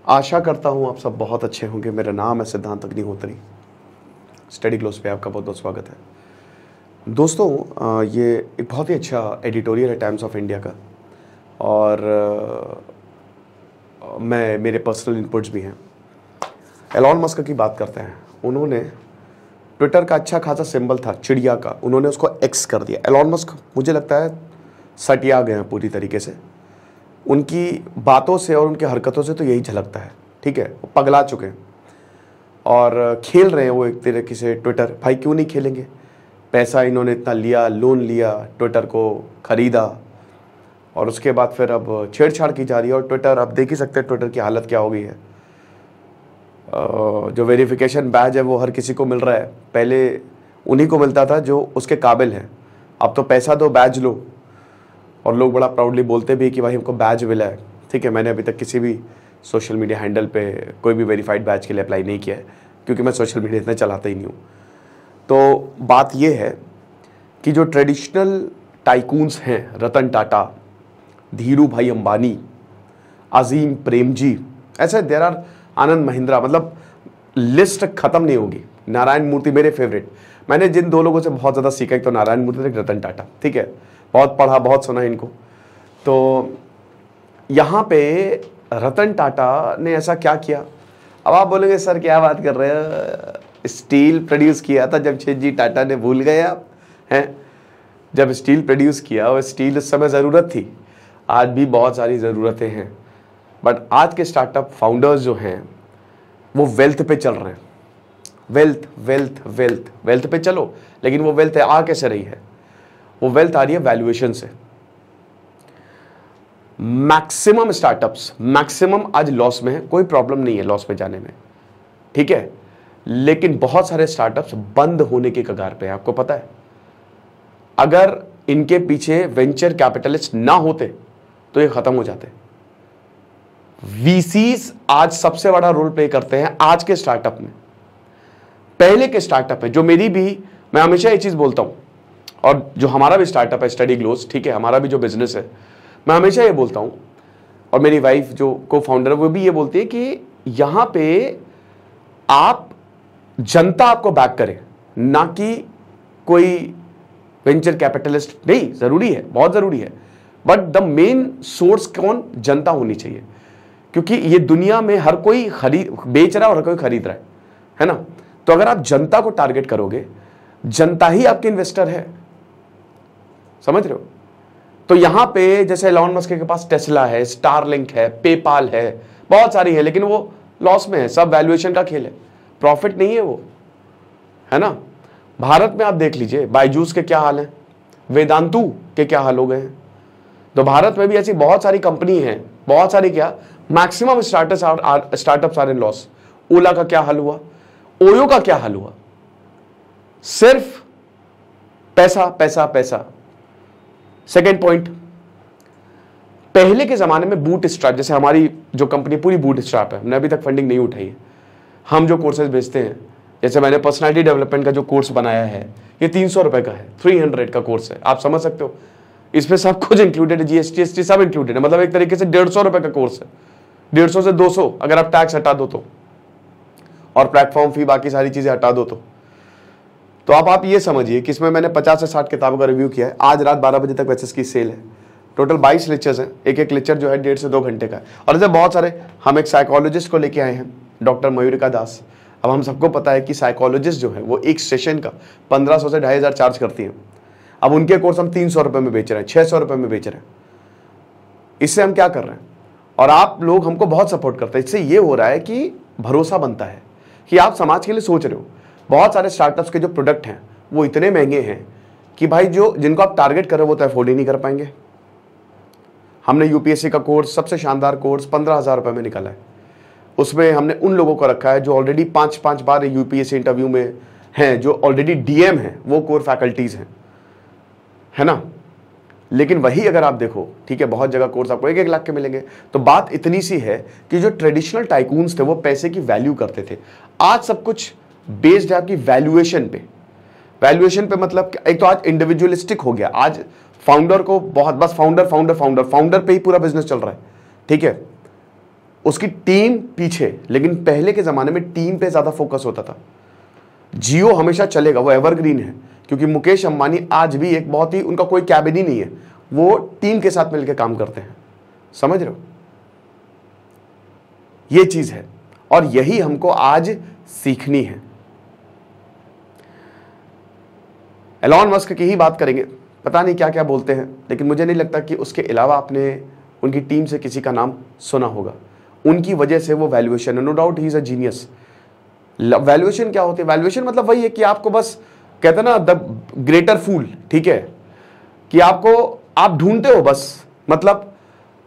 आशा करता हूँ आप सब बहुत अच्छे होंगे। मेरा नाम है सिद्धांत अग्निहोत्री। स्टडी ग्लोस पे आपका बहुत बहुत स्वागत है। दोस्तों, ये एक बहुत ही अच्छा एडिटोरियल है टाइम्स ऑफ इंडिया का, और मेरे पर्सनल इनपुट्स भी हैं। एलॉन मस्क की बात करते हैं। उन्होंने ट्विटर का अच्छा खासा सिंबल था चिड़िया का, उन्होंने उसको एक्स कर दिया। एलॉन मस्क मुझे लगता है सटिया गए हैं पूरी तरीके से। उनकी बातों से और उनकी हरकतों से तो यही झलकता है। ठीक है, वो पगला चुके हैं और खेल रहे हैं वो एक तरीके से ट्विटर। भाई क्यों नहीं खेलेंगे? पैसा इन्होंने इतना लिया, लोन लिया, ट्विटर को खरीदा, और उसके बाद फिर अब छेड़छाड़ की जा रही है। और ट्विटर, आप देख ही सकते हैं ट्विटर की हालत क्या हो गई है। जो वेरिफिकेशन बैज है वो हर किसी को मिल रहा है। पहले उन्हीं को मिलता था जो उसके काबिल है, अब तो पैसा दो बैज लो। और लोग बड़ा प्राउडली बोलते भी कि भाई हमको बैज मिला है। ठीक है, मैंने अभी तक किसी भी सोशल मीडिया हैंडल पे कोई भी वेरीफाइड बैज के लिए अप्लाई नहीं किया है, क्योंकि मैं सोशल मीडिया इतना चलाता ही नहीं हूँ। तो बात ये है कि जो ट्रेडिशनल टाइकून्स हैं, रतन टाटा, धीरू भाई अंबानी, अजीम प्रेमजी, ऐसे देर आर, आनंद महिंद्रा, मतलब लिस्ट ख़त्म नहीं होगी। नारायण मूर्ति मेरे फेवरेट। मैंने जिन दो लोगों से बहुत ज़्यादा सीखा, एक तो नारायण मूर्ति, एक रतन टाटा। ठीक है, बहुत पढ़ा, बहुत सुना इनको। तो यहाँ पे रतन टाटा ने ऐसा क्या किया? अब आप बोलेंगे सर क्या बात कर रहे हो, स्टील प्रोड्यूस किया था जमशेदजी टाटा ने, भूल गए आप हैं? जब स्टील प्रोड्यूस किया, और स्टील उस समय ज़रूरत थी, आज भी बहुत सारी ज़रूरतें हैं। बट आज के स्टार्टअप फाउंडर्स जो हैं वो वेल्थ पे चल रहे हैं। वेल्थ वेल्थ वेल्थ वेल्थ पे चलो, लेकिन वो वेल्थ आ कैसे रही है? वो वेल्थ आ रही है वैल्यूएशन से। मैक्सिमम स्टार्टअप्स, मैक्सिमम आज लॉस में है। कोई प्रॉब्लम नहीं है लॉस में जाने में, ठीक है, लेकिन बहुत सारे स्टार्टअप्स बंद होने के कगार पे है। आपको पता है, अगर इनके पीछे वेंचर कैपिटलिस्ट ना होते तो ये खत्म हो जाते। वीसीज आज सबसे बड़ा रोल प्ले करते हैं आज के स्टार्टअप में। पहले के स्टार्टअप में जो मेरी भी, मैं हमेशा ये चीज बोलता हूं, और जो हमारा भी स्टार्टअप है स्टडी ग्लोस, ठीक है, हमारा भी जो बिजनेस है, मैं हमेशा ये बोलता हूं, और मेरी वाइफ जो को फाउंडर है वो भी ये बोलती है कि यहां पे आप, जनता आपको बैक करे, ना कि कोई वेंचर कैपिटलिस्ट। नहीं, जरूरी है, बहुत जरूरी है, बट द मेन सोर्स कौन? जनता होनी चाहिए। क्योंकि ये दुनिया में हर कोई बेच रहा है और हर कोई खरीद रहा है ना? तो अगर आप जनता को टारगेट करोगे, जनता ही आपके इन्वेस्टर है, समझ रहे हो? तो यहां पे जैसे एलॉन मस्क के पास टेस्ला है, स्टारलिंक है, पेपाल है, बहुत सारी है, लेकिन वो लॉस में है। सब वैल्यूएशन का खेल है, प्रॉफिट नहीं है वो, है ना? भारत में आप देख लीजिए बायजूस के क्या हाल है, वेदांतु के क्या हाल हो गए हैं। तो भारत में भी ऐसी बहुत सारी कंपनी हैं, बहुत सारी, क्या maximum startups are in loss. Ola का क्या हाल हुआ, ओयो का क्या हाल हुआ? सिर्फ पैसा पैसा पैसा। सेकेंड पॉइंट, पहले के जमाने में बूट स्ट्रैप, जैसे हमारी जो कंपनी पूरी बूट स्ट्रैप है, हमने अभी तक फंडिंग नहीं उठाई है। हम जो कोर्सेज बेचते हैं, जैसे मैंने पर्सनालिटी डेवलपमेंट का जो कोर्स बनाया है, ये 300 रुपए का है, 300 का कोर्स है। आप समझ सकते हो, इसमें सब कुछ इंक्लूडेड है, जीएसटी सब इंक्लूडेड है। मतलब एक तरीके से 150 रुपए का कोर्स है, 150 से 200 अगर आप टैक्स हटा दो तो, और प्लेटफॉर्म फी बाकी सारी चीजें हटा दो तो आप ये समझिए कि इसमें मैंने 50 से 60 किताबों का रिव्यू किया है। आज रात 12 बजे तक वैसे इसकी सेल है। टोटल 22 लेक्चर्स हैं, एक एक लेक्चर जो है 1.5 से 2 घंटे का है। और ऐसे बहुत सारे, हम एक साइकोलॉजिस्ट को लेके आए हैं, डॉक्टर मयूरिका दास। अब हम सबको पता है कि साइकोलॉजिस्ट जो है वो एक सेशन का 1500 से 2500 चार्ज करती हैं। अब उनके कोर्स हम 300 रुपये में बेच रहे हैं, 600 रुपये में बेच रहे हैं। इससे हम क्या कर रहे हैं? और आप लोग हमको बहुत सपोर्ट करते हैं। इससे ये हो रहा है कि भरोसा बनता है कि आप समाज के लिए सोच रहे हो। बहुत सारे स्टार्टअप्स के जो प्रोडक्ट हैं वो इतने महंगे हैं कि भाई जिनको आप टारगेट कर रहे हो वो तो अफोर्ड ही नहीं कर पाएंगे। हमने यूपीएससी का कोर्स, सबसे शानदार कोर्स, 15,000 रुपये में निकाला है। उसमें हमने उन लोगों को रखा है जो ऑलरेडी 5-5 बार यूपीएससी इंटरव्यू में हैं, जो ऑलरेडी डीएम हैं, वो कोर फैकल्टीज हैं, है ना? लेकिन वही अगर आप देखो, ठीक है, बहुत जगह कोर्स आपको 1-1 लाख के मिलेंगे। तो बात इतनी सी है कि जो ट्रेडिशनल टाइकून्स थे वो पैसे की वैल्यू करते थे। आज सब कुछ बेस्ड है आपकी वैल्यूएशन पे। वैल्यूएशन पे मतलब एक तो आज इंडिविजुअलिस्टिक हो गया। आज फाउंडर को बहुत, बस फाउंडर फाउंडर फाउंडर फाउंडर पे ही पूरा बिजनेस चल रहा है, ठीक है। उसकी टीम पीछे, लेकिन पहले के ज़माने में टीम पे ज़्यादा फोकस होता था। जियो हमेशा चलेगा, वो एवरग्रीन है, क्योंकि मुकेश अंबानी आज भी एक बहुत ही, उनका कोई कैबिन ही नहीं है, वो टीम के साथ मिलकर काम करते हैं। समझ रहे हो? ये चीज़ है और यही हमको आज सीखनी है। एलॉन मस्क की ही बात करेंगे, पता नहीं क्या क्या बोलते हैं, लेकिन मुझे नहीं लगता कि उसके अलावा आपने उनकी टीम से किसी का नाम सुना होगा। उनकी वजह से वो वैल्यूएशन है, no doubt he is a genius. Valuation क्या होती है? वैल्यूएशन मतलब वही है कि आपको बस कहते हैं ना द ग्रेटर फूल, ठीक है, कि आपको आप ढूंढते हो बस, मतलब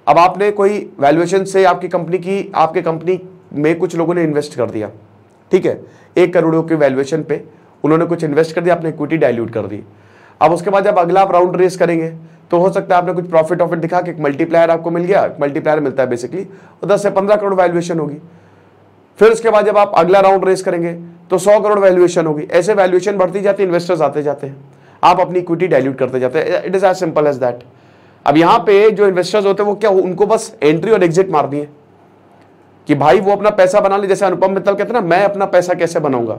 अब आपने कोई वैल्यूएशन से आपकी कंपनी में कुछ लोगों ने इन्वेस्ट कर दिया, ठीक है, 1 करोड़ की वैल्यूएशन पे उन्होंने कुछ इन्वेस्ट कर दिया, आपने इक्विटी डाइल्यूट कर दी। अब उसके बाद जब अगला आप राउंड रेस करेंगे तो हो सकता है आपने कुछ प्रॉफिट दिखा के एक मल्टीप्लायर आपको मिल गया, मल्टीप्लायर मिलता है बेसिकली, और 10 से 15 करोड़ वैल्यूएशन होगी। फिर उसके बाद जब आप अगला राउंड रेस करेंगे तो 100 करोड़ वैल्यूएशन होगी। ऐसे वैल्यूएशन बढ़ती जाती है, इन्वेस्टर्स आते जाते हैं, आप अपनी इक्विटी डाइल्यूट करते जाते हैं। It is as simple as that. अब यहाँ पे जो इन्वेस्टर्स होते हैं वो क्या, उनको बस एंट्री और एग्जिट मारनी है कि भाई वो अपना पैसा बना ले। जैसे अनुपम मित्तल कहते हैं ना, मैं अपना पैसा कैसे बनाऊंगा।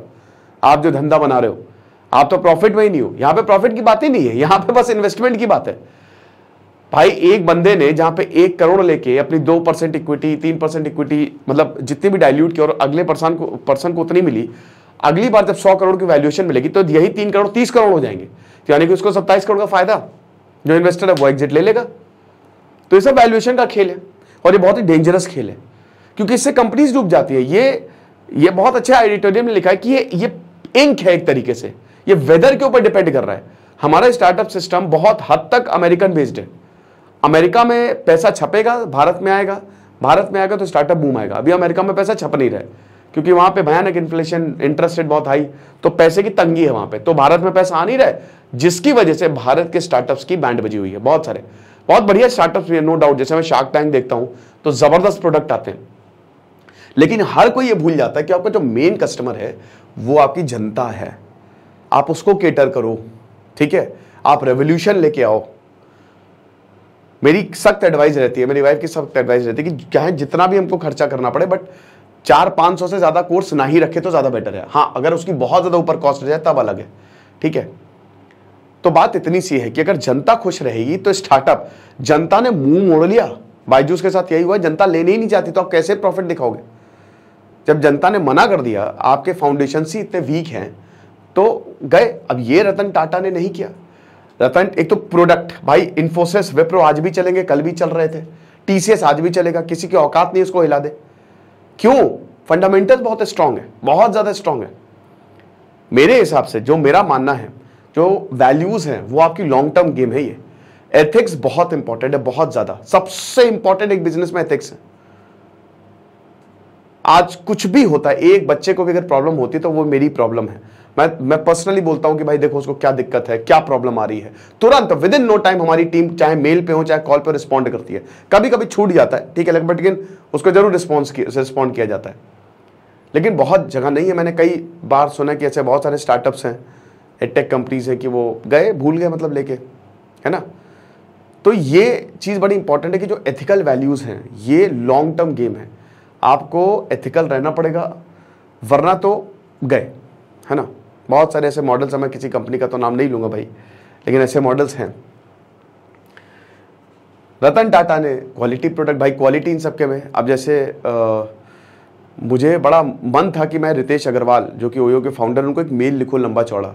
आप जो धंधा बना रहे हो, आप तो प्रॉफिट में ही नहीं हो, यहां पे प्रॉफिट की बात ही नहीं है, यहां पे बस इन्वेस्टमेंट की बात है। भाई एक बंदे ने जहां पे 1 करोड़ लेके अपनी 2% इक्विटी, 3% इक्विटी, मतलब जितनी भी डाइल्यूट की और अगले पर्सन को उतनी मिली, अगली बार जब 100 करोड़ की वैल्यूएशन मिलेगी तो यही 3 करोड़ 30 करोड़ हो जाएंगे, यानी कि उसको 27 करोड़ का फायदा, जो इन्वेस्टर है वो एग्जिट ले लेगा। तो ये सब वैल्यूएशन का खेल है और ये बहुत ही डेंजरस खेल है, क्योंकि इससे कंपनीज डूब जाती है। ये बहुत अच्छा एडिटोरियल में लिखा है कि ये इंक है, एक तरीके से ये वेदर के ऊपर डिपेंड कर रहा है। हमारा स्टार्टअप सिस्टम बहुत हद तक अमेरिकन बेस्ड है। अमेरिका में पैसा छपेगा, भारत में आएगा तो स्टार्टअप बूम आएगा। अभी अमेरिका में पैसा छप नहीं रहा है, क्योंकि वहां पे भयानक इन्फ्लेशन, इंटरेस्ट रेट बहुत हाई, तो पैसे की तंगी है वहां पे, तो भारत में पैसा आ नहीं रहा है, जिसकी वजह से भारत के स्टार्टअप्स की बैंड बजी हुई है। बहुत सारे बहुत बढ़िया स्टार्टअप्स भी है, नो डाउट। जैसे मैं शार्क टैंक देखता हूं तो जबरदस्त प्रोडक्ट आते हैं, लेकिन हर कोई ये भूल जाता है कि आपका जो मेन कस्टमर है वो आपकी जनता है। आप उसको केटर करो, ठीक है, आप रेवोल्यूशन लेके आओ। मेरी सख्त एडवाइस रहती है, मेरी वाइफ की सख्त एडवाइस रहती है कि चाहे जितना भी हमको खर्चा करना पड़े, बट 400-500 से ज्यादा कोर्स ना ही रखे तो ज्यादा बेटर है। हाँ, अगर उसकी बहुत ज्यादा ऊपर कॉस्ट हो जाए तब अलग है, ठीक है। तो बात इतनी सी है कि अगर जनता खुश रहेगी तो स्टार्टअप, जनता ने मुंह मोड़ लिया, बायजूस के साथ यही हुआ, जनता लेने ही नहीं चाहती, तो आप कैसे प्रॉफिट दिखाओगे? जब जनता ने मना कर दिया, आपके फाउंडेशन ही इतने वीक हैं, तो गए। अब ये रतन टाटा ने नहीं किया। रतन, एक तो प्रोडक्ट, भाई इन्फोसिस, विप्रो आज भी चलेंगे, कल भी चल रहे थे, टीसीएस आज भी चलेगा, किसी की औकात नहीं उसको हिला दे। क्यों? फंडामेंटल बहुत स्ट्रांग है, बहुत ज्यादा स्ट्रांग है। मेरे हिसाब से, जो मेरा मानना है, जो वैल्यूज हैं वो आपकी लॉन्ग टर्म गेम है। ये एथिक्स बहुत इंपॉर्टेंट है, बहुत ज्यादा। सबसे इंपॉर्टेंट एक बिजनेस में एथिक्स है। आज कुछ भी होता है, एक बच्चे को भी अगर प्रॉब्लम होती है तो वो मेरी प्रॉब्लम है। मैं पर्सनली बोलता हूं कि भाई देखो उसको क्या दिक्कत है, क्या प्रॉब्लम आ रही है, तुरंत विद इन नो टाइम हमारी टीम चाहे मेल पे हो चाहे कॉल पे रिस्पॉन्ड करती है। कभी कभी छूट जाता है, ठीक है, बट लेकिन उसको जरूर रिस्पॉन्ड किया जाता है। लेकिन बहुत जगह नहीं है। मैंने कई बार सुना कि ऐसे बहुत सारे स्टार्टअप्स हैं, टेक कंपनीज हैं, कि वो गए, भूल गए, मतलब लेके, है ना। तो ये चीज़ बड़ी इंपॉर्टेंट है कि जो एथिकल वैल्यूज़ हैं, ये लॉन्ग टर्म गेम है, आपको एथिकल रहना पड़ेगा, वरना तो गए, है ना। बहुत सारे ऐसे मॉडल्स हैं, मैं किसी कंपनी का तो नाम नहीं लूंगा भाई, लेकिन ऐसे मॉडल्स हैं। रतन टाटा ने क्वालिटी प्रोडक्ट, भाई क्वालिटी इन सबके में। अब जैसे मुझे बड़ा मन था कि मैं रितेश अग्रवाल, जो कि ओयो के फाउंडर, उनको एक मेल लिखूं लंबा चौड़ा।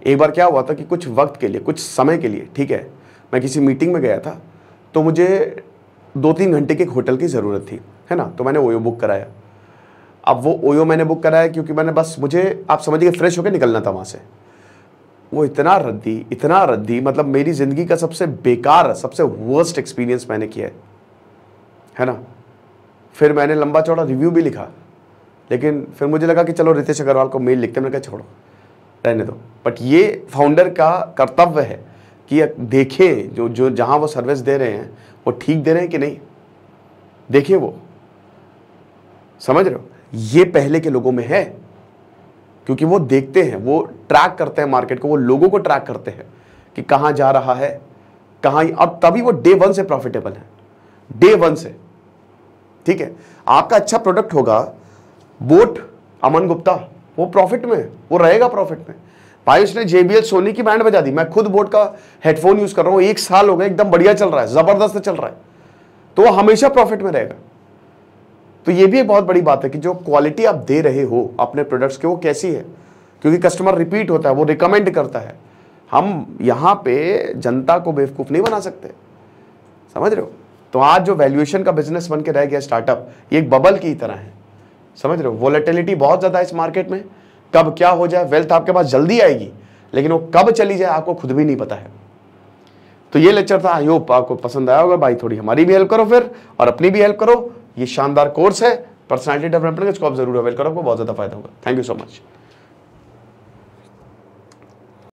एक बार क्या हुआ था कि कुछ वक्त के लिए, कुछ समय के लिए, ठीक है, मैं किसी मीटिंग में गया था, तो मुझे 2-3 घंटे के एक होटल की ज़रूरत थी, है ना। तो मैंने ओयो बुक कराया। अब वो ओयो मैंने बुक कराया क्योंकि मैंने बस, मुझे आप समझिए फ्रेश होकर निकलना था वहाँ से। वो इतना रद्दी, मतलब मेरी ज़िंदगी का सबसे बेकार, सबसे वर्स्ट एक्सपीरियंस मैंने किया है ना। फिर मैंने लंबा चौड़ा रिव्यू भी लिखा, लेकिन फिर मुझे लगा कि चलो रितेश अग्रवाल को मेल लिखते, मैंने कहा छोड़ो, रहने दो। बट ये फाउंडर का कर्तव्य है कि देखें जो जहाँ वो सर्विस दे रहे हैं वो ठीक दे रहे हैं कि नहीं, देखिए वो, समझ रहे हो। ये पहले के लोगों में है, क्योंकि वो देखते हैं, वो ट्रैक करते हैं मार्केट को, वो लोगों को ट्रैक करते हैं कि कहाँ जा रहा है, कहाँ, और तभी वो डे 1 से प्रॉफिटेबल है, डे 1 से, ठीक है, आपका अच्छा प्रोडक्ट होगा। बोट अमन गुप्ता वो प्रॉफिट में, वो रहेगा प्रॉफिट में। भाई उसने JBL सोनी की बैंड बजा दी, मैं खुद बोट का हेडफोन यूज कर रहा हूं, 1 साल हो गए, एकदम बढ़िया चल रहा है, जबरदस्त चल रहा है, तो वो हमेशा प्रॉफिट में रहेगा। तो ये भी एक बहुत बड़ी बात है कि जो क्वालिटी आप दे रहे हो अपने प्रोडक्ट्स के वो कैसी है, क्योंकि कस्टमर रिपीट होता है, वो रिकमेंड करता है। हम यहां पे जनता को बेवकूफ नहीं बना सकते, समझ रहे हो। तो आज जो वैल्यूएशन का बिजनेस बन के रह गया स्टार्टअप, ये एक बबल की तरह है, समझ रहे हो। वोलेटिलिटी बहुत ज्यादा है इस मार्केट में, कब क्या हो जाए, वेल्थ आपके पास जल्दी आएगी लेकिन वो कब चली जाए आपको खुद भी नहीं पता है। तो ये लेक्चर था, आई होप आपको पसंद आया होगा। भाई थोड़ी हमारी भी हेल्प करो फिर और अपनी भी हेल्प करो। ये शानदार कोर्स है पर्सनालिटी डेवलपमेंट का, इसको आप जरूर अवेल करो, आपको बहुत ज्यादा फायदा होगा। Thank you so much.